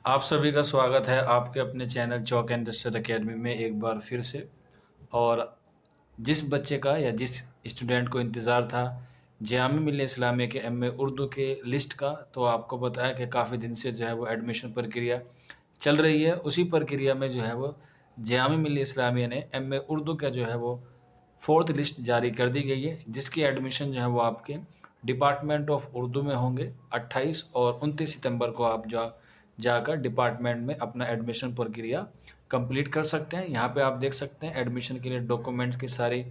आप सभी का स्वागत है आपके अपने चैनल चौक एंड दस्तर अकेडमी में एक बार फिर से। और जिस बच्चे का या जिस स्टूडेंट को इंतज़ार था जामिया मिल्लिया इस्लामिया के एमए उर्दू के लिस्ट का, तो आपको पता है कि काफ़ी दिन से जो है वो एडमिशन प्रक्रिया चल रही है। उसी प्रक्रिया में जो है वो जामिया मिल्लिया इस्लामिया ने एमए उर्दू का जो है वो फोर्थ लिस्ट जारी कर दी गई है, जिसकी एडमिशन जो है वो आपके डिपार्टमेंट ऑफ उर्दू में होंगे। 28 और 29 सितंबर को आप जाकर डिपार्टमेंट में अपना एडमिशन प्रक्रिया कंप्लीट कर सकते हैं। यहाँ पे आप देख सकते हैं एडमिशन के लिए डॉक्यूमेंट्स की सारी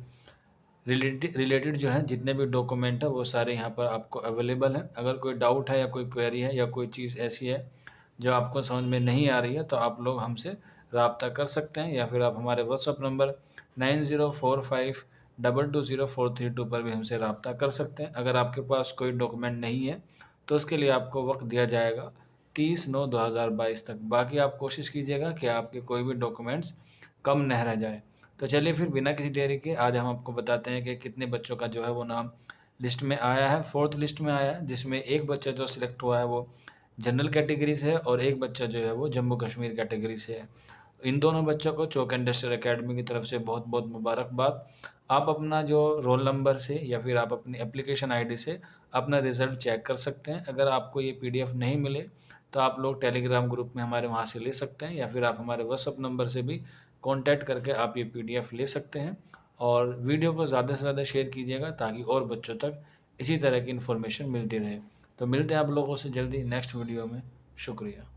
रिलेटेड जो है जितने भी डॉक्यूमेंट है वो सारे यहाँ पर आपको अवेलेबल हैं। अगर कोई डाउट है या कोई क्वेरी है या कोई चीज़ ऐसी है जो आपको समझ में नहीं आ रही है, तो आप लोग हमसे रब्ता कर सकते हैं, या फिर आप हमारे व्हाट्सअप नंबर 9045220432 पर भी हमसे रब्ता कर सकते हैं। अगर आपके पास कोई डॉक्यूमेंट नहीं है तो उसके लिए आपको वक्त दिया जाएगा 30/9/2022 तक। बाकी आप कोशिश कीजिएगा कि आपके कोई भी डॉक्यूमेंट्स कम न रह जाए। तो चलिए फिर बिना किसी देरी के आज हम आपको बताते हैं कि कितने बच्चों का जो है वो नाम लिस्ट में आया है। फोर्थ लिस्ट में आया है, जिसमें एक बच्चा जो सिलेक्ट हुआ है वो जनरल कैटेगरी से है और एक बच्चा जो है वो जम्मू कश्मीर कैटेगरी से है। इन दोनों बच्चों को चौक एंड डस्टर अकेडमी की तरफ से बहुत बहुत मुबारकबाद। आप अपना जो रोल नंबर से या फिर आप अपनी एप्लीकेशन आईडी से अपना रिज़ल्ट चेक कर सकते हैं। अगर आपको ये पीडीएफ नहीं मिले तो आप लोग टेलीग्राम ग्रुप में हमारे वहाँ से ले सकते हैं, या फिर आप हमारे व्हाट्सअप नंबर से भी कांटेक्ट करके आप ये पीडीएफ ले सकते हैं। और वीडियो को ज़्यादा से ज़्यादा शेयर कीजिएगा ताकि और बच्चों तक इसी तरह की इन्फॉर्मेशन मिलती रहे। तो मिलते हैं आप लोगों से जल्दी नेक्स्ट वीडियो में। शुक्रिया।